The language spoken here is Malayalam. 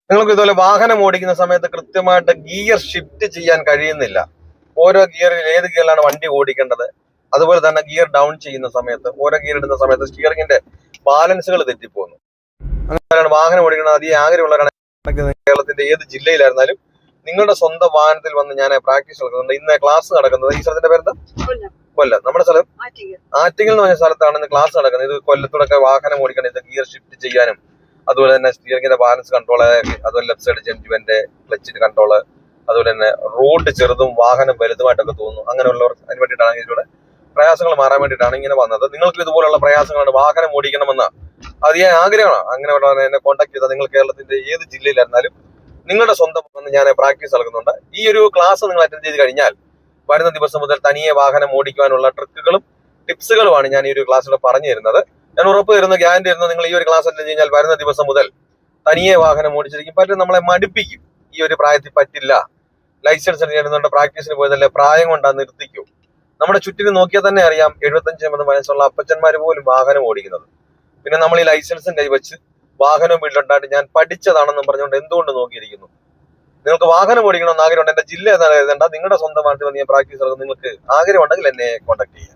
നിങ്ങൾക്ക് ഇതുപോലെ വാഹനം ഓടിക്കുന്ന സമയത്ത് കൃത്യമായിട്ട് ഗിയർ ഷിഫ്റ്റ് ചെയ്യാൻ കഴിയുന്നില്ല. ഓരോ ഗിയറിൽ ഏത് ഗിയറിലാണ് വണ്ടി ഓടിക്കേണ്ടത്, അതുപോലെ തന്നെ ഗിയർ ഡൗൺ ചെയ്യുന്ന സമയത്ത് ഓരോ ഗിയർ ഇടുന്ന സമയത്ത് സ്റ്റിയറിംഗിന്റെ ബാലൻസുകൾ തെറ്റിപ്പോകുന്നു. അങ്ങനെയാണ് വാഹനം ഓടിക്കുന്നത്. അധികം ആഗ്രഹമുള്ളവരാണ് കേരളത്തിന്റെ ഏത് ജില്ലയിലായിരുന്നാലും നിങ്ങളുടെ സ്വന്തം വാഹനത്തിൽ വന്ന് ഞാൻ പ്രാക്ടീസ് നടക്കുന്നുണ്ട്. ഇന്ന് ക്ലാസ് നടക്കുന്നത് ഈ സ്ഥലത്തിന്റെ പേരെന്താ? കൊല്ലം. നമ്മുടെ സ്ഥലം ആറ്റിങ്ങൽ എന്ന് പറഞ്ഞ സ്ഥലത്താണ് ഇന്ന് ക്ലാസ് നടക്കുന്നത്. ഇത് കൊല്ലത്തോടൊക്കെ വാഹനം ഓടിക്കണം. ഇത് ഗിയർ ഷിഫ്റ്റ് ചെയ്യാനും അതുപോലെ തന്നെ സ്റ്റിയറിംഗിന്റെ ബാലൻസ് കൺട്രോള്, അതുപോലെ ലെഫ്റ്റ് സൈഡ് ജെന്റിവന്റെ ക്ലച്ചിന്റെ കൺട്രോള്, അതുപോലെ തന്നെ റോഡ് ചെറുതും വാഹനം വലുതുമായിട്ടൊക്കെ തോന്നുന്നു. അങ്ങനെയുള്ളവർ അതിന് വേണ്ടിയിട്ടാണ് ഇതിലൂടെ പ്രയാസങ്ങൾ മാറാൻ വേണ്ടിയിട്ടാണ് ഇങ്ങനെ വന്നത്. നിങ്ങൾക്ക് ഇതുപോലുള്ള പ്രയാസങ്ങളാണ്, വാഹനം ഓടിക്കണമെന്ന് അതിയായ ആഗ്രഹമാണ്, അങ്ങനെയുള്ളവരെ എന്നെ കോൺടാക്ട് ചെയ്താൽ നിങ്ങൾ കേരളത്തിന്റെ ഏത് ജില്ലയിലായിരുന്നാലും നിങ്ങളുടെ സ്വന്തം വന്ന് ഞാൻ പ്രാക്ടീസ് നൽകുന്നുണ്ട്. ഈ ഒരു ക്ലാസ് നിങ്ങൾ അറ്റൻഡ് ചെയ്ത് കഴിഞ്ഞാൽ വരുന്ന ദിവസം മുതൽ തനിയെ വാഹനം ഓടിക്കുവാനുള്ള ട്രിക്കുകളും ടിപ്സുകളുമാണ് ഞാൻ ഈ ഒരു ക്ലാസ്സിലൂടെ പറഞ്ഞു തരുന്നത്. ഞാൻ ഉറപ്പ് തരുന്നു, ഗ്യാരണ്ടി തരുന്നു, നിങ്ങൾ ഈ ഒരു ക്ലാസ് അറ്റൻഡ് കഴിഞ്ഞാൽ വരുന്ന ദിവസം മുതൽ തനിയെ വാഹനം ഓടിച്ചിരിക്കും. പറ്റും നമ്മളെ മടുപ്പിക്കും. ഈ ഒരു പ്രായത്തിൽ പറ്റില്ല, ലൈസൻസ് എടുക്കുന്നുണ്ട്, പ്രാക്ടീസിന് പോയതല്ലേ, പ്രായം കൊണ്ടാ നിർത്തിക്കും. നമ്മുടെ ചുറ്റിനും നോക്കിയാൽ തന്നെ അറിയാം 75-80 വയസ്സുള്ള അപ്പച്ചന്മാർ പോലും വാഹനം ഓടിക്കുന്നത്. പിന്നെ നമ്മൾ ഈ ലൈസൻസും കൈവച്ച് വാഹനം വീട്ടിലുണ്ടായിട്ട് ഞാൻ പഠിച്ചതാണെന്നും പറഞ്ഞുകൊണ്ട് എന്തുകൊണ്ട് നോക്കിയിരിക്കുന്നു? നിങ്ങൾക്ക് വാഹനം ഓടിക്കണമെന്ന് ആഗ്രഹമുണ്ട്, എന്റെ ജില്ല ഏതാണ് എഴുതേണ്ട, നിങ്ങളുടെ സ്വന്തം വാഹനത്തിൽ വന്ന് ഞാൻ പ്രാക്ടീസ് നടക്കും. നിങ്ങൾക്ക് ആഗ്രഹമുണ്ടെങ്കിൽ എന്നെ കോൺടാക്ട് ചെയ്യാം.